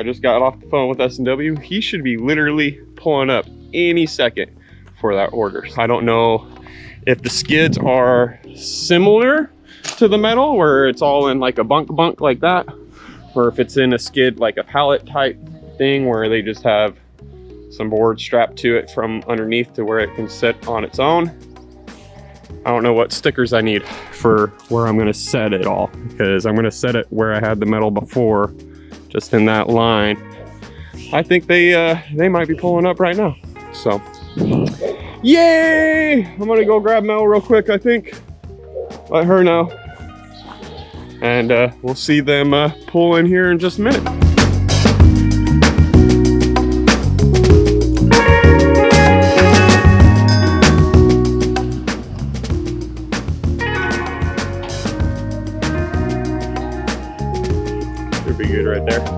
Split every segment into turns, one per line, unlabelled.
I just got off the phone with S&W. He should be literally pulling up any second for that order. I don't know if the skids are similar to the metal, where it's all in like a bunk like that, or if it's in a skid like a pallet type thing where they just have some board strapped to it from underneath to where it can sit on its own. I don't know what stickers I need for where I'm gonna set it all, because I'm gonna set it where I had the metal before, just in that line. I think they might be pulling up right now. So, yay! I'm gonna go grab Mel real quick, I think. Let her know. And we'll see them pull in here in just a minute. Should be good right there.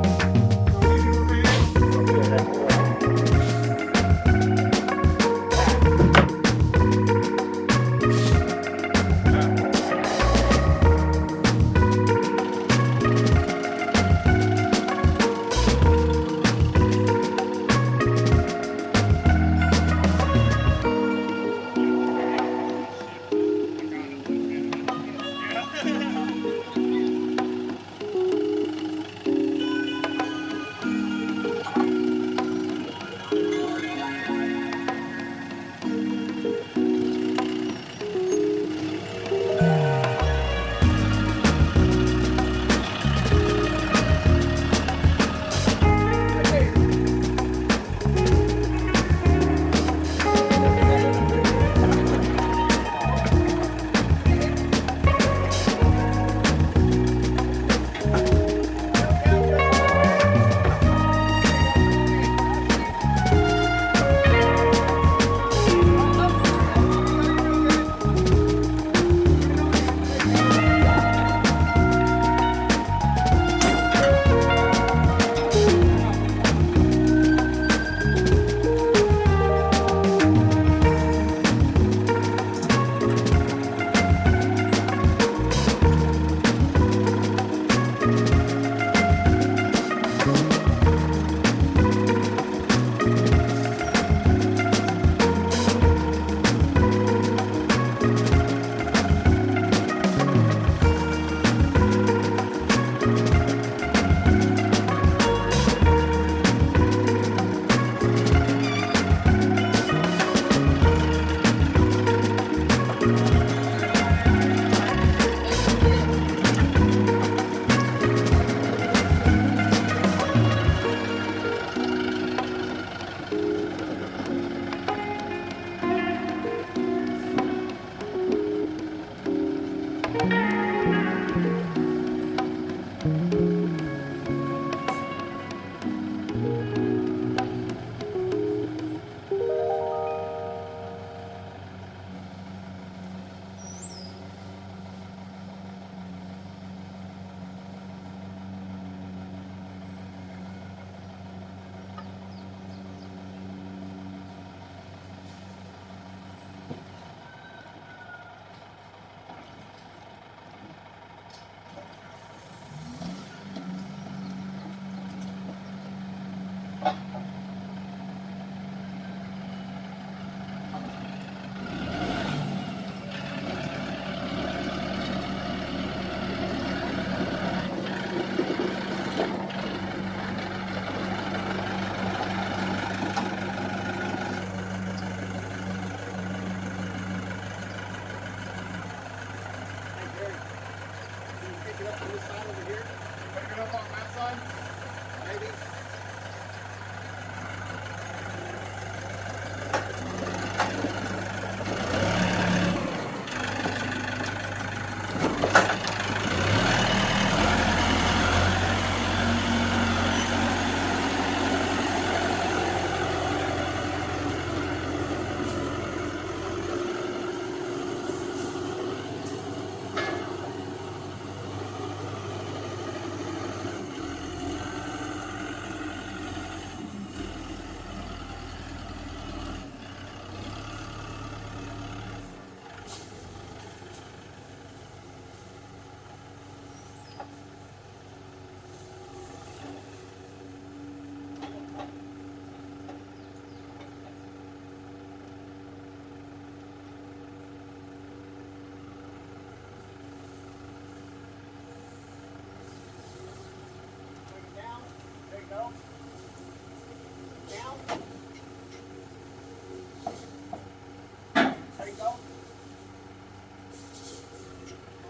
There you go.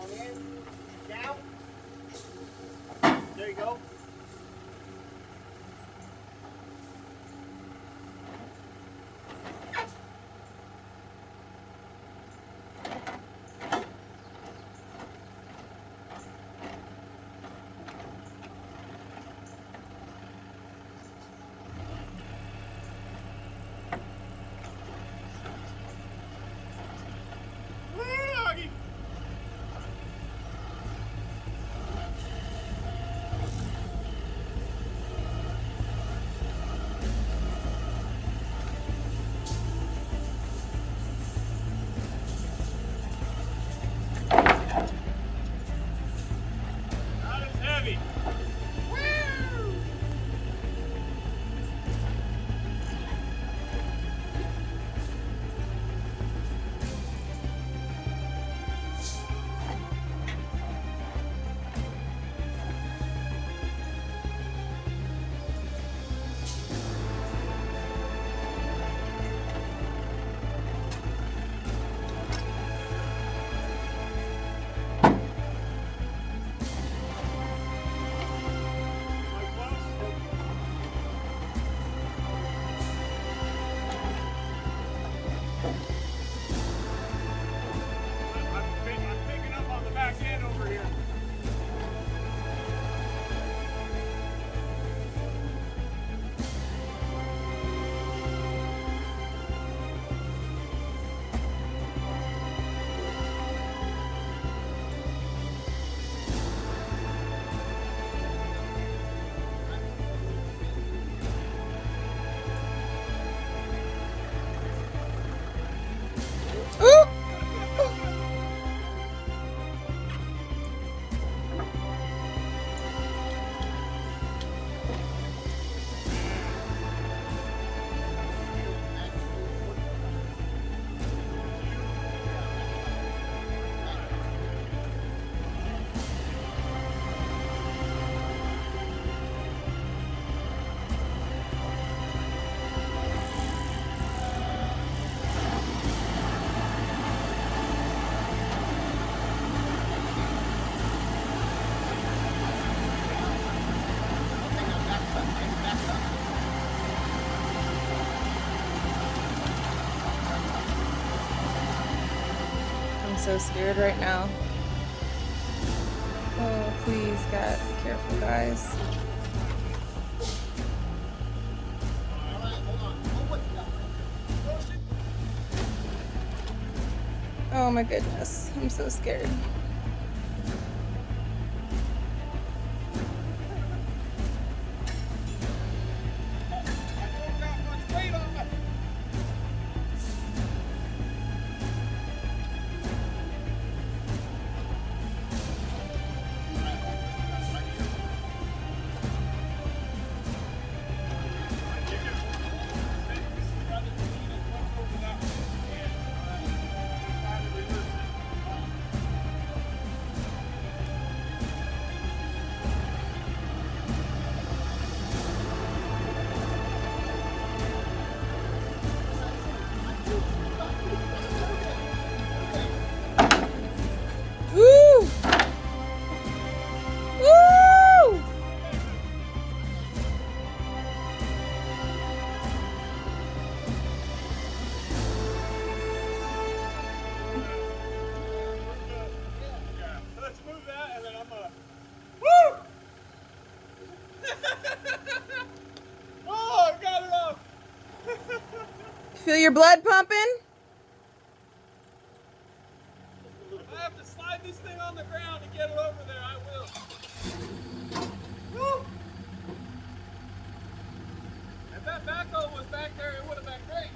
On in. Down. There you go.
I'm so scared right now. Oh, please, God, be careful, guys. Oh my goodness, I'm so scared. Woo! Woo!
Let's move that and then I'm gonna. Woo! Oh, I got it off.
Feel your blood pumping?
If I have to slide this thing on the ground to get it over there, I will. Woo! If that backhoe was back there, it would have been great.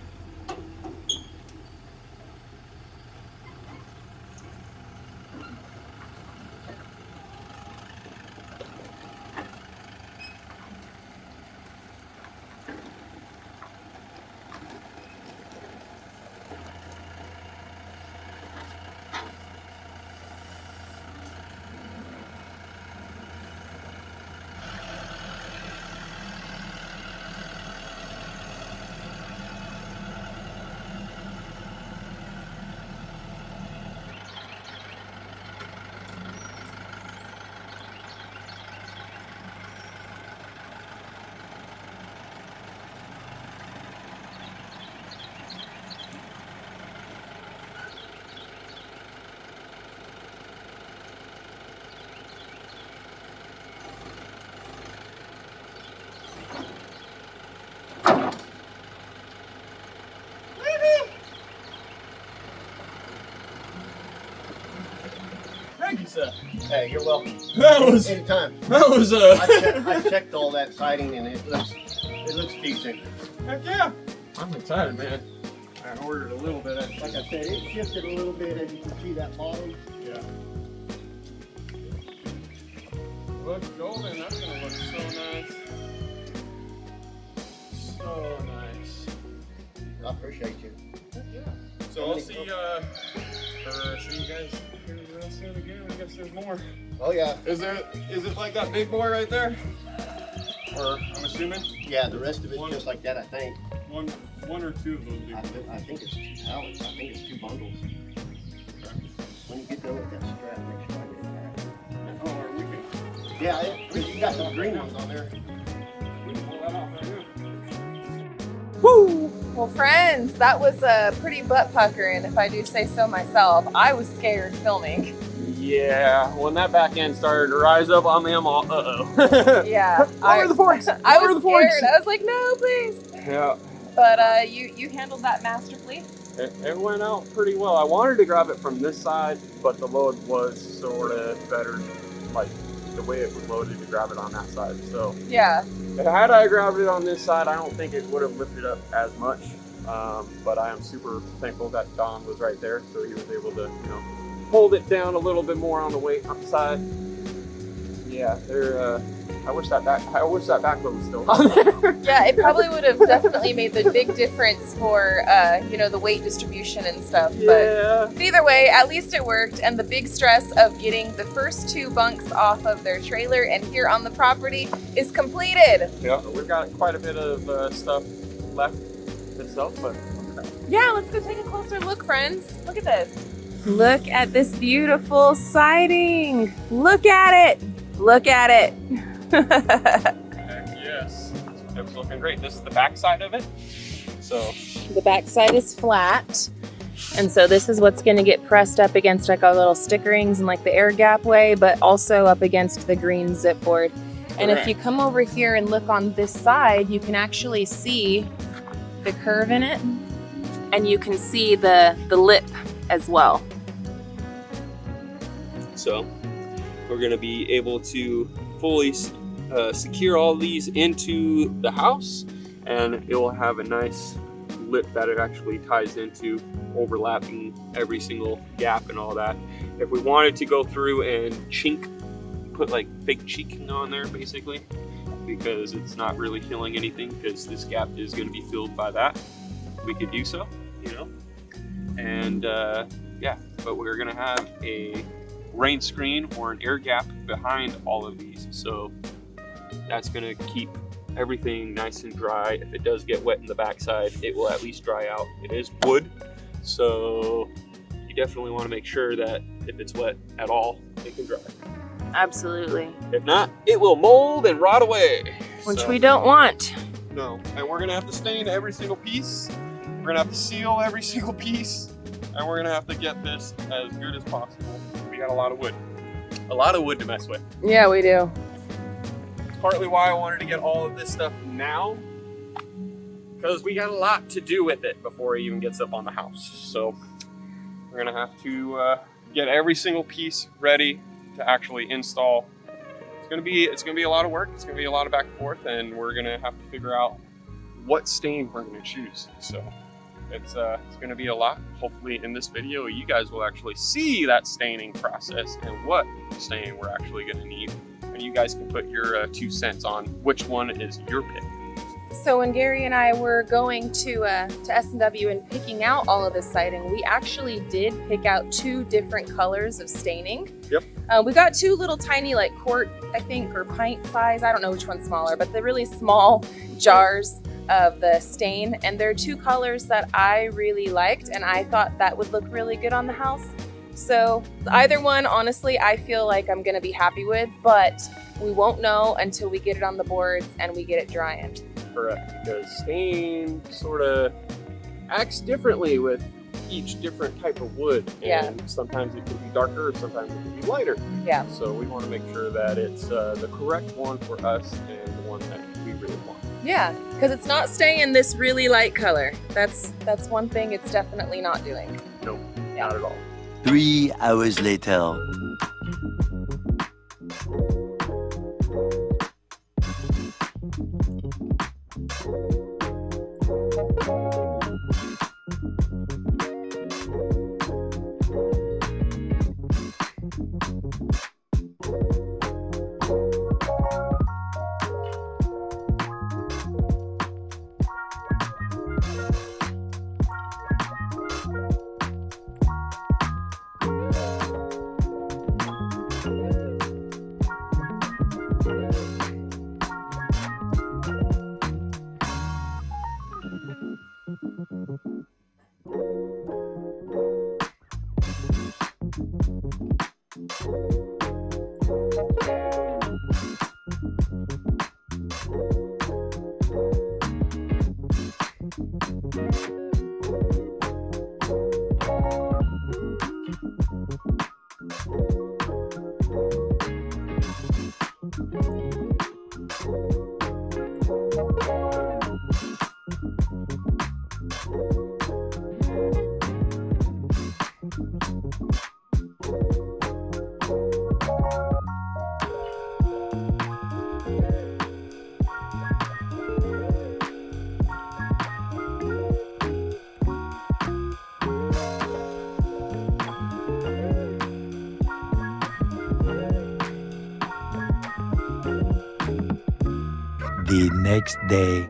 Hey, you're welcome.
That was
Anytime.
that was
I checked all that siding and it looks decent.
Heck yeah. I'm excited, man. I ordered a little bit.
Like I said, it shifted a little bit as you can see that bottom.
Yeah. Looks golden. That's gonna look so nice. So nice.
I appreciate you.
Yeah. So I'll see you guys here real soon again. I guess there's more.
Oh yeah.
Is it like that big boy right there? Or I'm assuming?
Yeah, the rest of it's just like that, I think.
One or two of those big boys.
I think it's 2 pallets. I think it's 2 bundles. When you get done with that strap, make sure I get it back.
Oh, or we can,
Yeah, because you got some green ones on there.
we can pull that off right here.
Woo! Well, friends, that was a pretty butt pucker, and if I do say so myself, I was scared filming.
Yeah, when that back end started to rise up on me, I'm all, uh-oh.
Yeah.
Lower the forks!
I
Lower
was
the forks!
scared. I was like, no, please.
Yeah,
But you handled that masterfully.
it went out pretty well. I wanted to grab it from this side, but the load was sort of better, like the way it was loaded to grab it on that side. So
Yeah.
had I grabbed it on this side, I don't think it would have lifted up as much. But I am super thankful that Don was right there, so he was able to, hold it down a little bit more on the weight side. Yeah, I wish that back load was still on there.
Yeah, it probably would have definitely made the big difference for the weight distribution and stuff.
Yeah.
But either way, at least it worked, and the big stress of getting the first 2 bunks off of their trailer and here on the property is completed.
Yeah, we've got quite a bit of stuff left itself, but
Yeah, let's go take a closer look, friends. Look at this. Look at this beautiful siding. Look at it. Look at it.
heck yes, it's looking great. This is the back side of it. So
The back side is flat. And so this is what's gonna get pressed up against like our little stickerings and like the air gap way, but also up against the green zip board. And if you come over here and look on this side, you can actually see the curve in it. And you can see the lip as well.
So we're going to be able to fully secure all these into the house, and it will have a nice lip that it actually ties into, overlapping every single gap and all that. If we wanted to go through and chink, put like fake cheeking on there basically, because it's not really filling anything, because this gap is going to be filled by that, we could do so, and yeah, but we're going to have a rain screen or an air gap behind all of these, so that's going to keep everything nice and dry. If it does get wet in the backside, it will at least dry out. It is wood, so you definitely want to make sure that if it's wet at all, it can dry.
Absolutely.
If not, it will mold and rot away,
Which
so,
we don't want.
no. And we're gonna have to stain every single piece, we're gonna have to seal every single piece, and we're gonna have to get this as good as possible. We got a lot of wood to mess with.
Yeah, we do.
Partly why I wanted to get all of this stuff now, because we got a lot to do with it before it even gets up on the house. So we're gonna have to get every single piece ready to actually install. It's gonna be a lot of work. It's gonna be a lot of back and forth, and we're gonna have to figure out what stain we're gonna choose. So it's gonna be a lot. Hopefully in this video you guys will actually see that staining process and what stain we're actually gonna need, and you guys can put your 2 cents on which one is your pick.
So when Gary and I were going to S&W and picking out all of this siding, we actually did pick out 2 different colors of staining.
Yep.
We got 2 little tiny like quart, I think, or pint size. I don't know which one's smaller, but the really small jars of the stain. And they're 2 colors that I really liked, and I thought that would look really good on the house. So either one, honestly, I feel like I'm gonna be happy with, but we won't know until we get it on the boards and we get it drying.
Correct, because stain sort of acts differently with each different type of wood, and
Yeah.
sometimes it can be darker, sometimes it can be lighter.
Yeah.
So we want to make sure that it's the correct one for us and the one that we really want.
Yeah, because it's not staying this really light color. That's one thing it's definitely not doing.
Nope,
Yeah.
not at all.
3 hours later. The next day.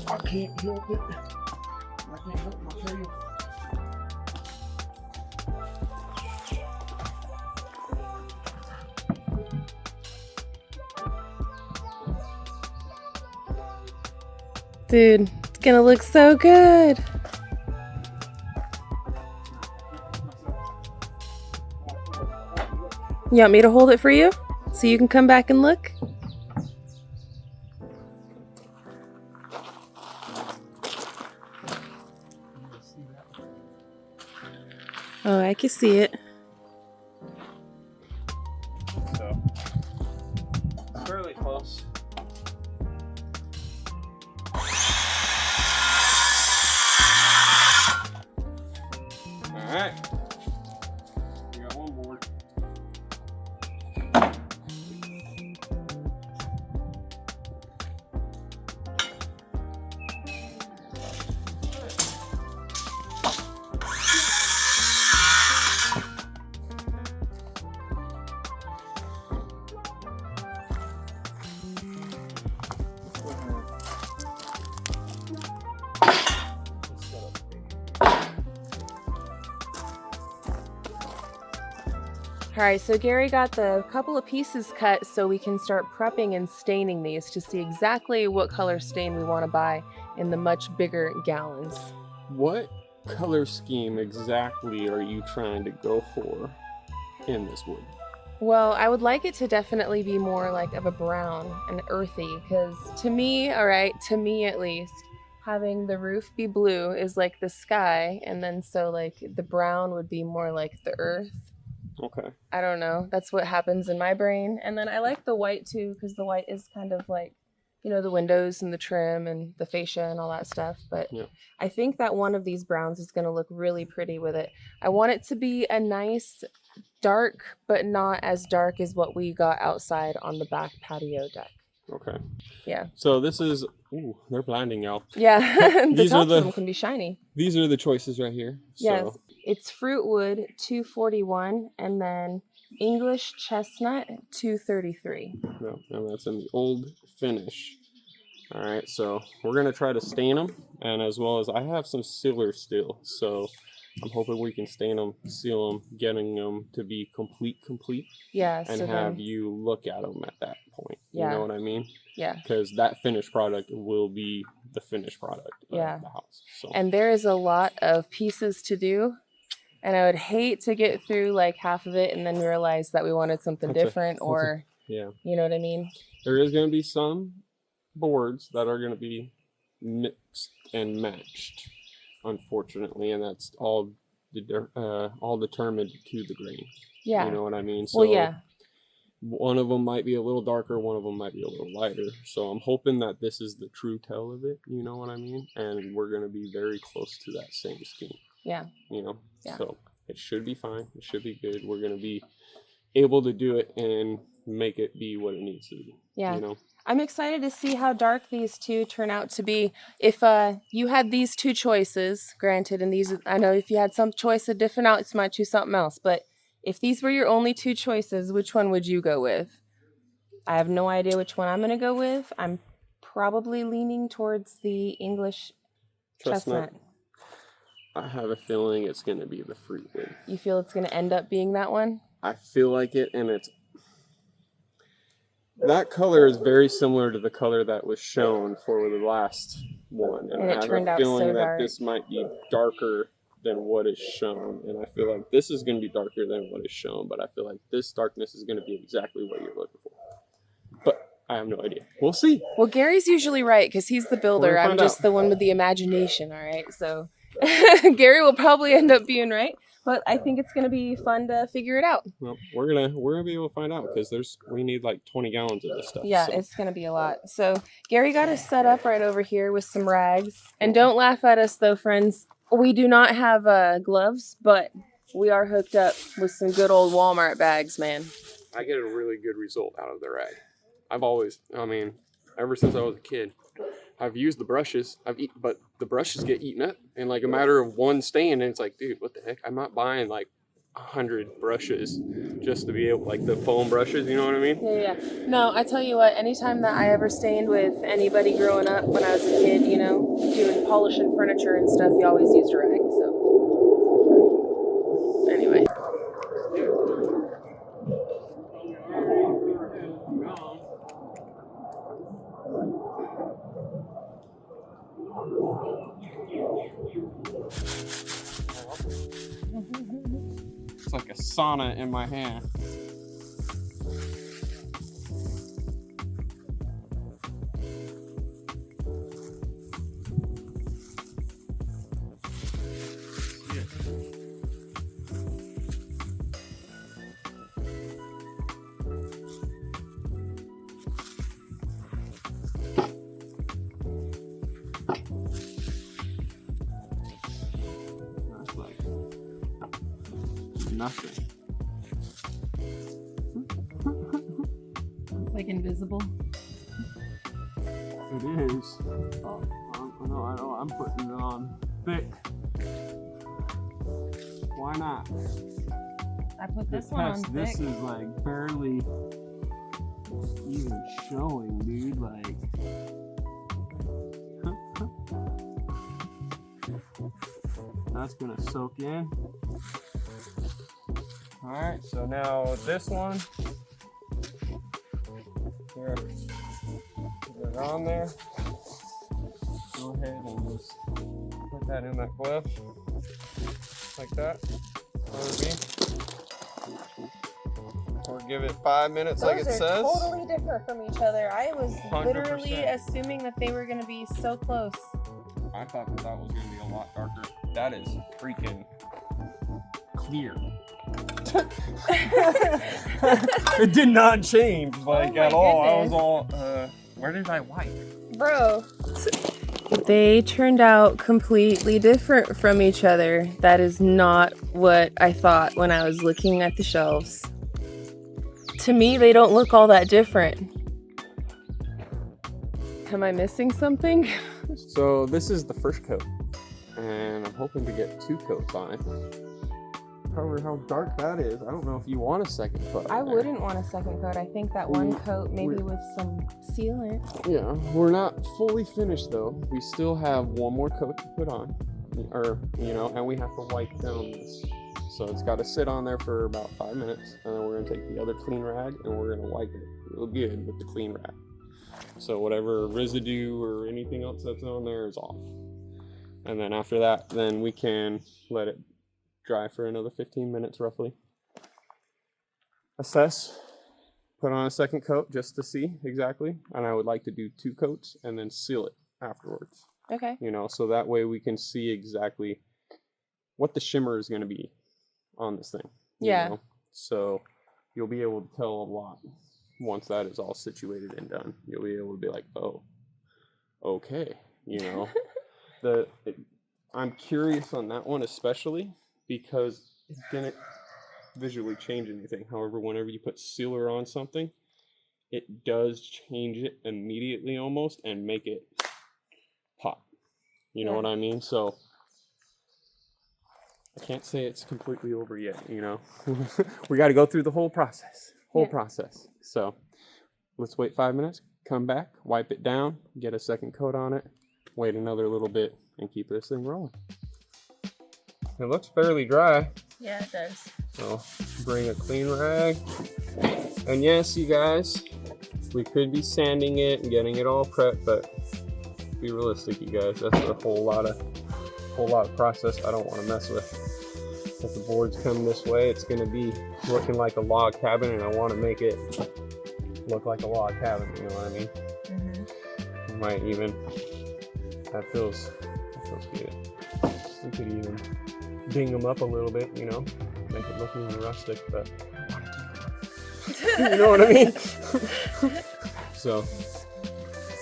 I can't help it. I can't help myself.
Dude, it's gonna look so good. You want me to hold it for you so you can come back and look? Oh, I can see it.
So, fairly close. All right. We got one board.
All right, so Gary got the couple of pieces cut so we can start prepping and staining these to see exactly what color stain we want to buy in the much bigger gallons.
What color scheme exactly are you trying to go for in this wood?
Well, I would like it to definitely be more like of a brown and earthy, because to me, all right, to me at least, having the roof be blue is like the sky, and then so like the brown would be more like the earth.
Okay.
I don't know. That's what happens in my brain. And then I like the white too, because the white is kind of like, you know, the windows and the trim and the fascia and all that stuff. But
Yeah.
I think that one of these browns is going to look really pretty with it. I want it to be a nice dark, but not as dark as what we got outside on the back patio deck.
Okay.
Yeah.
So this is, ooh, they're blinding, y'all.
Yeah. The
These are
tops
the-
of them can be shiny.
These are the choices right here.
Yes.
So,
It's fruit wood 241 and then English chestnut 233.
no, and that's in the old finish. All right, so we're gonna try to stain them, and as well as I have some sealer still, so I'm hoping we can stain them, seal them, getting them to be complete,
Yeah.
and
So
have
then,
you look at them at that point. You
Yeah.
know what I mean?
yeah.
Because that finished product will be the finished product
Yeah.
of the house. So
And there is a lot of pieces to do. And I would hate to get through like half of it and then realize that we wanted something different or,
yeah.
you know what I mean?
There is going to be some boards that are going to be mixed and matched, unfortunately, and that's all determined to the grain.
Yeah.
You know what I mean? So
Well, yeah.
one of them might be a little darker, one of them might be a little lighter. So I'm hoping that this is the true tell of it, you know what I mean? And we're going to be very close to that same skin.
Yeah.
You know?
Yeah.
So it should be fine. It should be good. We're going to be able to do it and make it be what it needs to be.
Yeah.
You know?
I'm excited to see how dark these two turn out to be. If you had these two choices, granted, and these, I know if you had some choice of different outlets, you might choose something else, but if these were your only two choices, which one would you go with? I have no idea which one I'm going to go with. I'm probably leaning towards the English chestnut.
I have a feeling it's going to be the fruit one.
You feel it's going to end up being that one?
I feel like it, and that color is very similar to the color that was shown for the last one.
And it turned out so dark.
I have a feeling that this might be darker than what is shown, and I feel like this is going to be darker than what is shown, but I feel like this darkness is going to be exactly what you're looking for. But I have no idea. We'll see.
Well, Gary's usually right because he's the builder. I'm just the one with the imagination, all right? So Gary will probably end up being right, but I think it's going to be fun to figure it out.
Well, we're gonna be able to find out because we need like 20 gallons of this stuff.
Yeah, so it's going to be a lot. So Gary got us set up right over here with some rags. And don't laugh at us though, friends. We do not have gloves, but we are hooked up with some good old Walmart bags, man.
I get a really good result out of the rag. Ever since I was a kid, I've used the brushes, but the brushes get eaten up in like a matter of one stand, and it's like, dude, what the heck? I'm not buying like 100 brushes just to be able, like the foam brushes, you know what I mean?
Yeah. No, I tell you what, anytime that I ever stained with anybody growing up when I was a kid, you know, doing polishing furniture and stuff, you always used a rag, so. Anyway.
It's like a sauna in my hand. Nothing.
It's like invisible.
It is. Oh, no, I'm putting it on thick. Why not?
I put this one on thick.
This is like barely even showing, dude. Like. That's gonna soak in. Alright, so now this one, here, put it on there. Go ahead and just put that in that glove, like that. Or give it 5 minutes like it says.
Those are totally different from each other. I was
100%.
literally assuming that they were going to be so close.
I thought that was going to be a lot darker. That is freaking clear. It did not change at all. I was all where did I wipe?
Bro. They turned out completely different from each other. That is not what I thought when I was looking at the shelves. To me, they don't look all that different. Am I missing something?
So this is the first coat, and I'm hoping to get 2 coats on it. However, how dark that is, I don't know if you want a second coat.
I wouldn't want a second coat. I think that one coat maybe with some sealant.
Yeah, we're not fully finished though. We still have one more coat to put on, and we have to wipe down this. So it's got to sit on there for about 5 minutes, and then we're gonna take the other clean rag and we're gonna wipe it real good with the clean rag. So whatever residue or anything else that's on there is off. And then after that, then we can let it dry for another 15 minutes roughly. Assess, put on a second coat just to see exactly. And I would like to do 2 coats and then seal it afterwards.
Okay.
You know, so that way we can see exactly what the shimmer is going to be on this thing.
Yeah.
Know? So you'll be able to tell a lot once that is all situated and done. You'll be able to be like, oh, okay, you know. I'm curious on that one especially because it didn't visually change anything. However, whenever you put sealer on something, it does change it immediately almost and make it pop. You know what I mean? So I can't say it's completely over yet, you know. We got to go through the whole process. Process. So let's wait 5 minutes, come back, wipe it down, get a second coat on it, wait another little bit, and keep this thing rolling. It looks fairly dry.
Yeah, it does.
So bring a clean rag. And yes, you guys, we could be sanding it and getting it all prepped, but be realistic, you guys. That's a whole lot of process I don't want to mess with. If the boards come this way, it's going to be looking like a log cabin, and I want to make it look like a log cabin. You know what I mean? Mm-hmm. Might even. That feels good. We could even ding them up a little bit, you know, make it look even rustic, but you know what I mean? So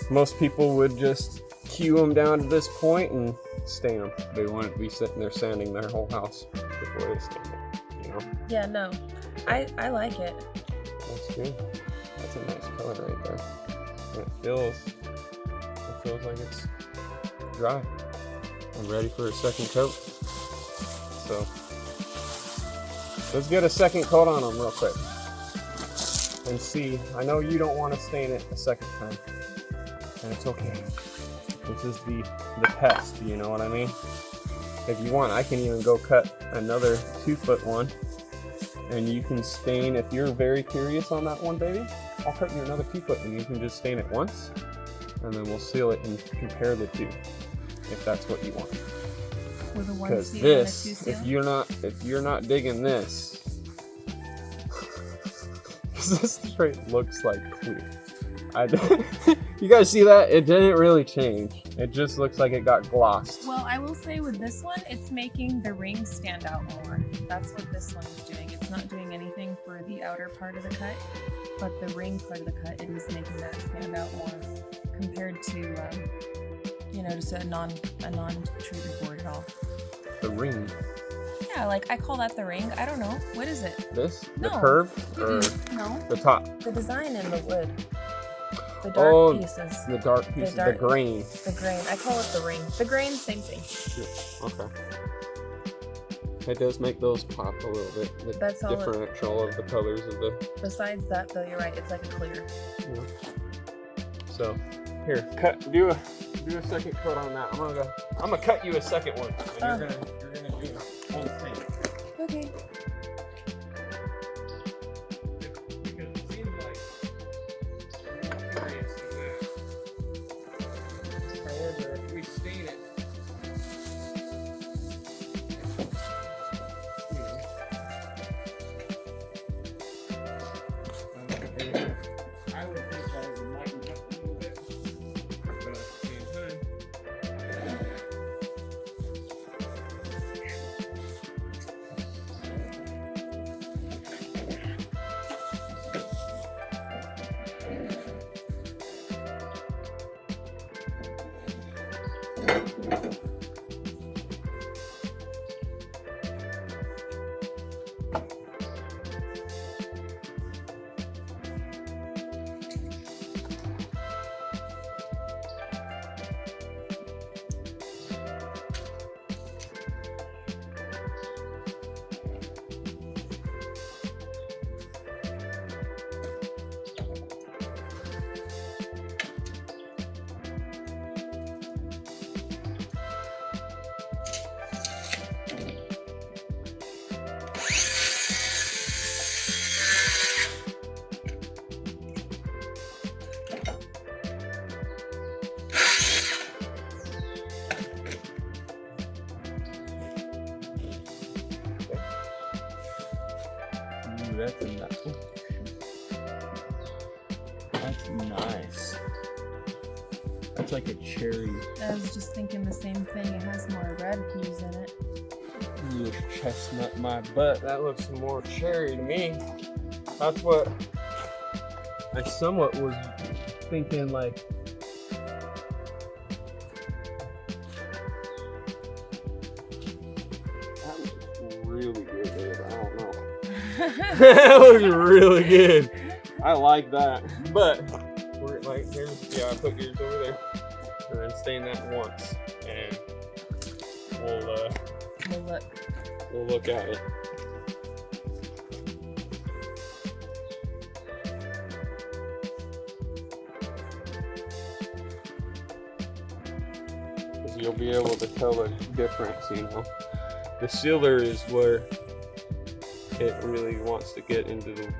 most people would just cue them down to this point and stain them. They wouldn't be sitting there sanding their whole house before they stain it, you know? Yeah, no,
I like it.
That's good. That's a nice color right there. And it feels like it's dry. I'm ready for a second coat. So let's get a second coat on them real quick and see. I know you don't want to stain it a second time, and it's okay. This is the test, you know what I mean? If you want, I can even go cut another 2-foot one, and you can stain. If you're very curious on that one, baby, I'll cut you another 2-foot, and you can just stain it once, and then we'll seal it and compare the two, if that's what you want.
With a 1
Because
seal
this,
and a 2 seal?
if you're not digging this, because this straight looks like clear. You guys see that? It didn't really change. It just looks like it got glossed.
Well, I will say with this one, it's making the ring stand out more. That's what this one is doing. It's not doing anything for the outer part of the cut, but the ring part of the cut, it is making that stand out more compared to, you know, just a non-treated board at all.
The ring.
Yeah, like I call that the ring. I don't know. What is it?
This?
No.
The curve? Or
no.
the top?
The design in the wood. The dark pieces.
The dark pieces. The grain.
The grain. I call it the ring. The grain, same thing.
Yeah. Okay. It does make those pop a little bit. The
That's all
differential of the colors of the.
Besides that, though, you're right. It's like a clear.
Yeah. So, here, do a second coat on that. I'm gonna cut you a second one, and you're gonna do the whole thing.
Okay.
Because it seems like you're more curious than that. However, if we stain it, you know, I would think that it would lighten up a little bit, but at the same time,
that's nice. That's nice. That's like a cherry.
I was just thinking the same thing. It has more red hues in it.
You just chestnut my butt. That looks more cherry to me. That's what I somewhat was thinking, like. That looks really good, babe. I don't know. That looks really good. I like that. But we're like, yeah, I put yours over there. And then stain that once. And we'll look at it. Because you'll be able to tell the difference, you know. The sealer is where it really wants to get into the,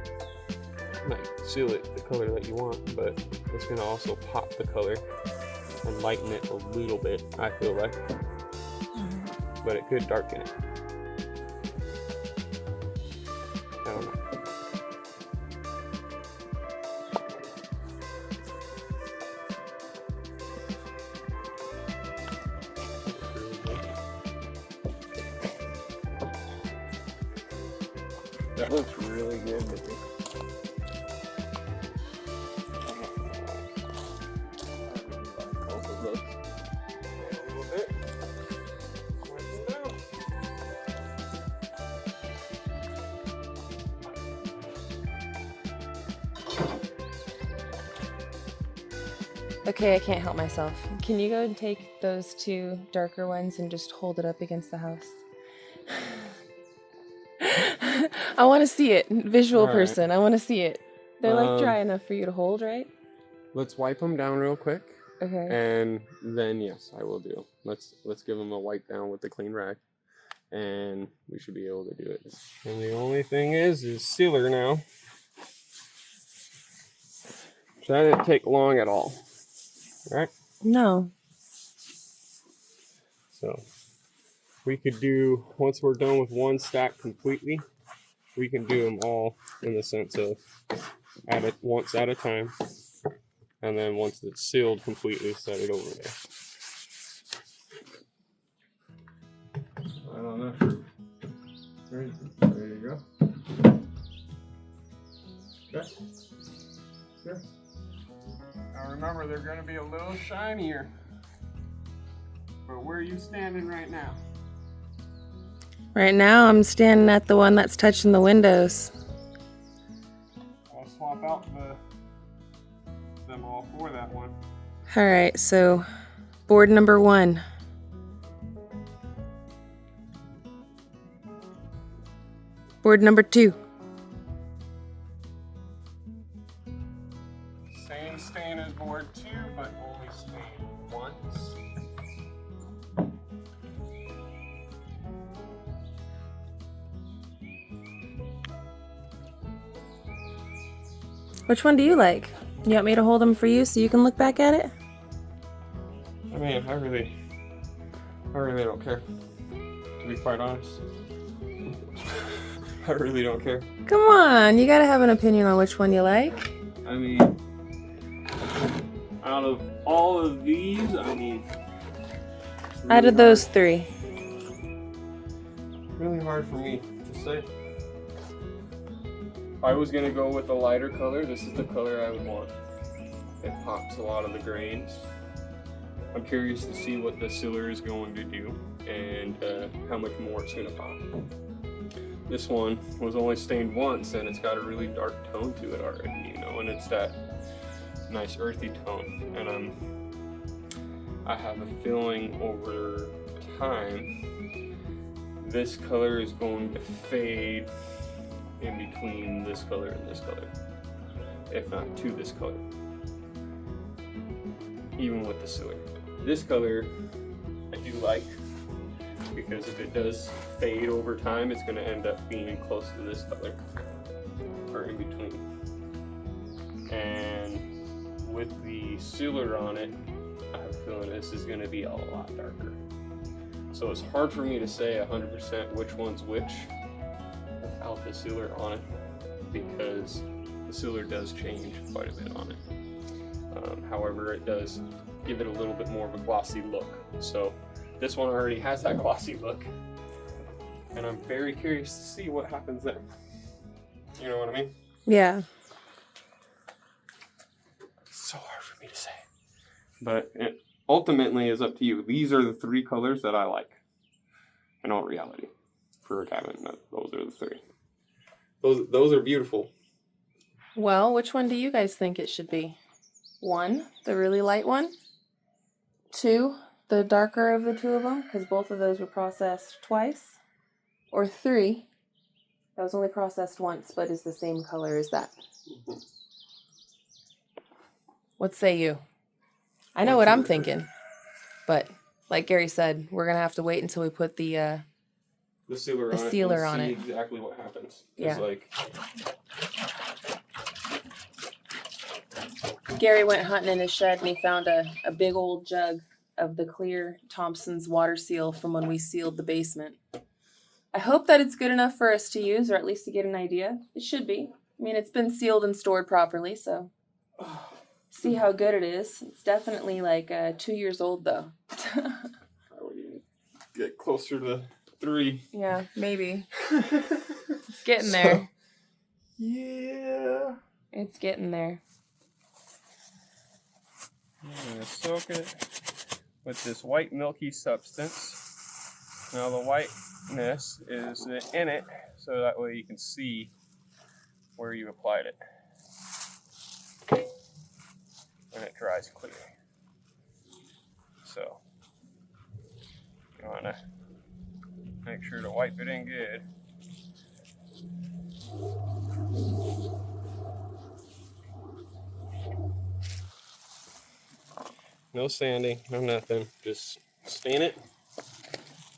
like, seal it the color that you want, but it's going to also pop the color and lighten it a little bit, I feel like. But it could darken it. I don't know. That looks really good, baby. Both of those. A little bit. Lighten it out.
Okay, I can't help myself. Can you go and take those two darker ones and just hold it up against the house? I want to see it. Visual
All right.
person. I want to see it. They're like dry enough for you to hold, right?
Let's wipe them down real quick,
Okay.
and then yes, I will do. Let's give them a wipe down with the clean rag, and we should be able to do it. And the only thing is sealer now. So that didn't take long at all. All right.
No.
So we could do, once we're done with one stack completely, we can do them all in the sense of once at a time, and then once it's sealed completely, set it over there. I don't know. There you go. Okay. Sure. Now remember, they're going to be a little shinier. But where are you standing right now?
Right now, I'm standing at the one that's touching the windows.
I'll swap out them all for that one.
All right, so board number 1. Board number 2.
Same stain as board 2, but only stained once.
Which one do you like? You want me to hold them for you so you can look back at it?
I mean, I really don't care. To be quite honest. I really don't care.
Come on, you gotta have an opinion on which one you like.
I mean, out of all of these, I mean...
Out of those 3.
Really hard for me to say. If I was gonna go with a lighter color, this is the color I would want. It pops a lot of the grains. I'm curious to see what the sealer is going to do and how much more it's gonna pop. This one was only stained once and it's got a really dark tone to it already, you know, and it's that nice earthy tone. And I have a feeling over time, this color is going to fade in between this color and this color, if not to this color, even with the sealer. This color I do like, because if it does fade over time, it's going to end up being close to this color, or in between. And with the sealer on it, I have a feeling this is going to be a lot darker. So it's hard for me to say 100% which one's which without without the sealer on it because the sealer does change quite a bit on it. However, it does give it a little bit more of a glossy look. So this one already has that glossy look, and I'm very curious to see what happens there. You know what I mean?
Yeah.
So hard for me to say. But it ultimately is up to you. These are the three colors that I like. In all reality. For a cabin, those are the three. Those are beautiful.
Well, which one do you guys think it should be? 1, the really light one. 2, the darker of the two of them, because both of those were processed twice. Or 3, that was only processed once, but is the same color as that.
Mm-hmm.
What say you? I know what I'm thinking, but like Gary said, we're gonna have to wait until we put the
sealer
the
on
sealer
it
on
and
it.
see exactly what happens.
Yeah.
Like,
Gary went hunting in his shed and he found a big old jug of the clear Thompson's water seal from when we sealed the basement. I hope that it's good enough for us to use, or at least to get an idea. It should be. I mean, it's been sealed and stored properly, so see how good it is. It's definitely like 2 years old, though.
I would even get closer to 3.
Yeah, maybe. It's getting there.
Yeah.
It's getting there.
I'm going to soak it with this white milky substance. Now the whiteness is in it, so that way you can see where you applied it. And it dries clear. So, you want to make sure to wipe it in good. No sanding, no nothing. Just stain it,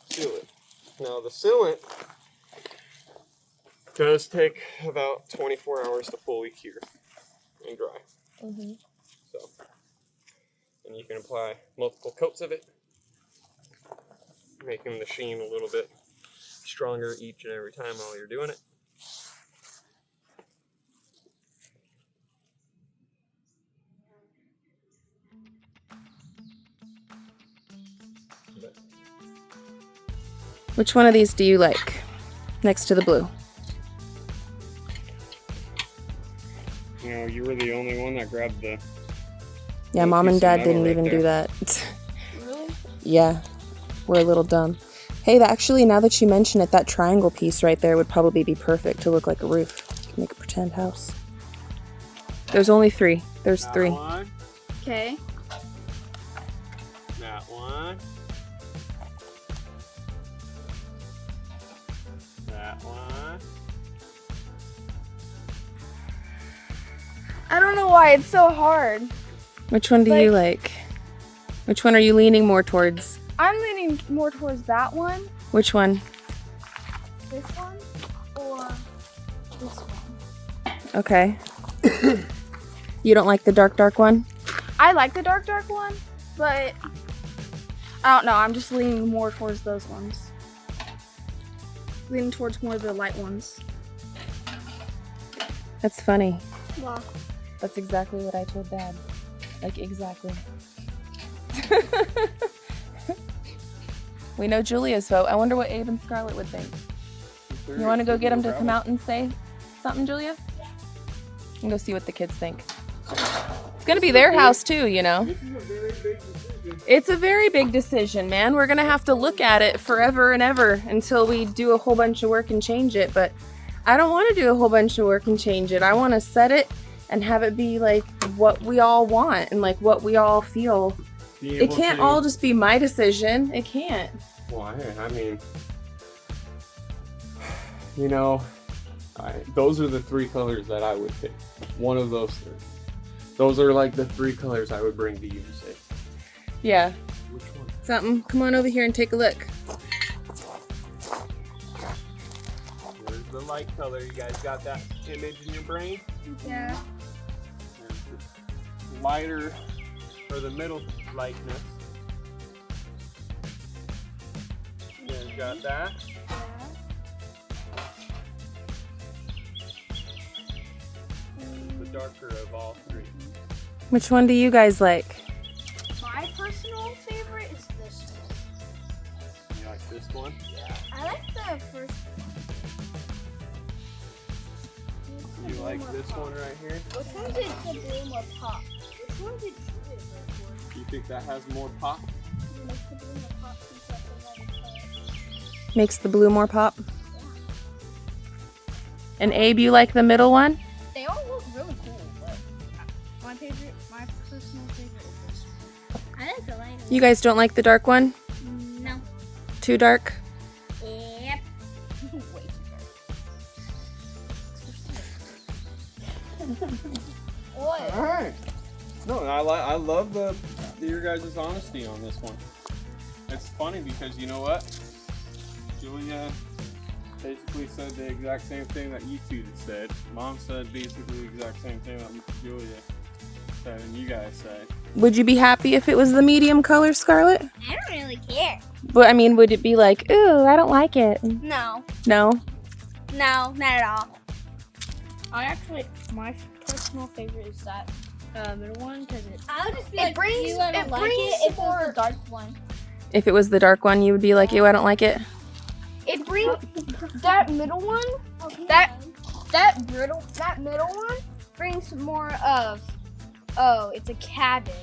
seal it. Now the sealant does take about 24 hours to fully cure and dry.
Mm-hmm.
So, and you can apply multiple coats of it, making the sheen a little bit stronger each and every time while you're doing it.
Which one of these do you like next to the blue?
You know, you were the only one that grabbed the...
Yeah,
little
Mom and
piece of
Dad
metal
didn't
right
even
there.
do that.
Really?
Yeah, we're a little dumb. Hey, actually, now that you mention it, that triangle piece right there would probably be perfect to look like a roof. You can make a pretend house. There's only 3. There's 3.
One,
Okay.
that one, that one.
I don't know why it's so hard.
Which one do you like? Which one are you leaning more towards?
I'm leaning more towards that one,
Which one?
this one, or this one.
Okay. You don't like the dark one?
I like the dark one, but I don't know. I'm just leaning more towards those ones. Leaning towards more of the light ones.
That's funny.
Wow.
That's exactly what I told Dad. Like, exactly. We know Julia's vote. I wonder what Abe and Scarlett would think. You want to go get them to come out and say something, Julia? And go see what the kids think. It's going to be their house too, you know.
This is a very big decision.
It's a very big decision, man. We're going to have to look at it forever and ever until we do a whole bunch of work and change it. But I don't want to do a whole bunch of work and change it. I want to set it and have it be like what we all want and like what we all feel. It can't all just be my decision. It can't.
Well, I mean, you know, those are the 3 colors that I would pick. One of those 3. Those are like the 3 colors I would bring to you and say.
Yeah.
Which one?
Something. Come on over here and take a look.
There's the light color. You guys got that image in your brain?
Yeah.
There's the lighter, or the middle lightness. You guys got that? darker of all three.
Which one do you guys like?
My personal favorite is this one.
You like this one?
I like the first
You like this one right here?
Which one did the blue more pop? Which one did you go for?
You think that has more pop?
It makes the blue more pop since that's the red color.
Makes the blue more pop. And Abe, you like the middle one?
They all look really cool, but my personal favorite is this one. I like the light one.
You guys don't like the dark one?
No.
Too dark?
Yep. Way too dark. What?
All right. No, I love your guys' honesty on this one. It's funny because you know what? Julia basically said the exact same thing that you two said. Mom said basically the exact same thing that Julia said and you guys said.
Would you be happy if it was the medium color, Scarlett?
I don't really care.
But I mean, would it be like, ooh, I don't like it?
No.
No?
No, not at all. My personal favorite is that middle one because I'll just be like, you I don't like it if it's the dark one.
If it was the dark one, you would be like, ew, I don't like it?
It brings that middle one. That middle one brings more of. Oh, it's a cabin.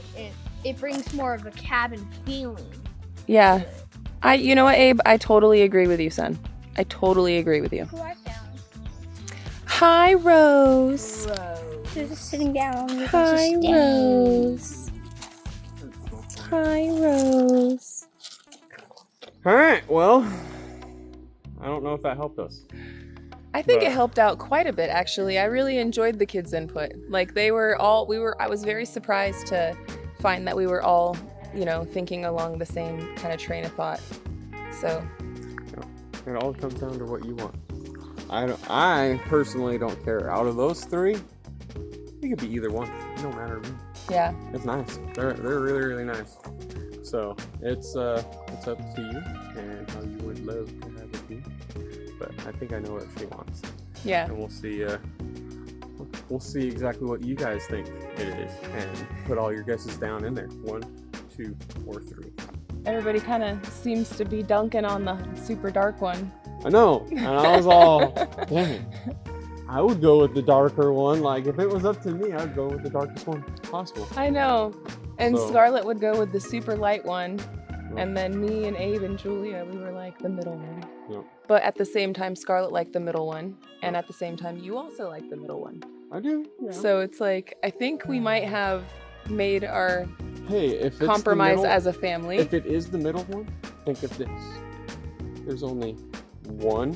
It brings more of a cabin feeling.
Yeah. You know what, Abe? I totally agree with you, son. I totally agree with you.
Who I found?
Hi, Rose.
She's just sitting down.
Hi, Rose. Hi, Rose.
All right, well, I don't know if that helped us.
I think it helped out quite a bit, actually. I really enjoyed the kids' input. Like, I was very surprised to find that we were all, thinking along the same kind of train of thought. So.
It all comes down to what you want. I personally don't care. Out of those three, it could be either one. It don't matter to me.
Yeah.
It's nice. They're really, really nice. So it's up to you and how you would love to have it be. But I think I know what she wants.
Yeah.
And we'll see exactly what you guys think it is and put all your guesses down in there. 1, 2, or 3.
Everybody kind of seems to be dunking on the super dark one.
I know. And I was all, dang it. I would go with the darker one. Like, if it was up to me, I'd go with the darkest one possible.
I know. And
So-
Scarlett would go with the super light one. And then me and Abe and Julia, we were like the middle one.
Yep.
But at the same time, Scarlett liked the middle one. And at the same time, you also like the middle one.
I do. Yeah.
So it's like, I think we might have made our
Hey, if it's
compromise
the middle,
as a family.
if it is the middle one, think of this. There's only one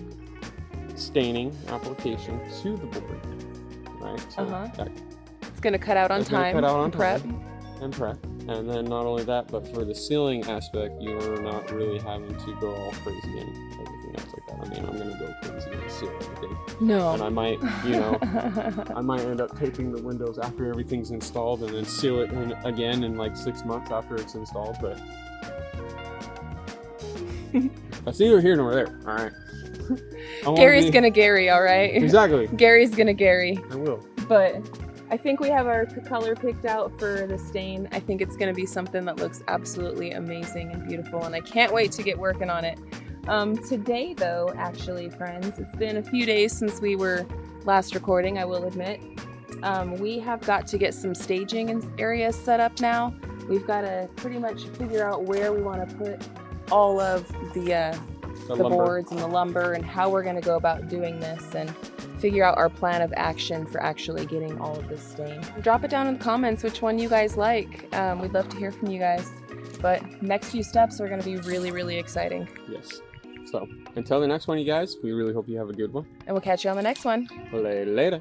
staining application to the board, right? So that
It's going to cut out on
It's gonna
time.
cut out on
and prep.
time. and prep. And then not only that, but for the sealing aspect, you're not really having to go all crazy and everything else like that. I mean, I'm gonna go crazy and seal everything.
No.
And I might, I might end up taping the windows after everything's installed and then seal it again in like 6 months after it's installed, but that's neither here nor there, all right?
Gary's gonna Gary, all right?
Exactly.
Gary's gonna Gary.
I will.
But I think we have our color picked out for the stain. I think it's gonna be something that looks absolutely amazing and beautiful, and I can't wait to get working on it. Today though, actually, friends, it's been a few days since we were last recording, I will admit. We have got to get some staging areas set up now. We've got to pretty much figure out where we want to put all of the boards and the lumber and how we're going to go about doing this and figure out our plan of action for actually getting all of this stain. Drop it down in the comments which one you guys like. We'd love to hear from you guys. But next few steps are going to be really, really exciting.
Yes. So until the next one, you guys, we really hope you have a good one.
And we'll catch you on the next one.
Later.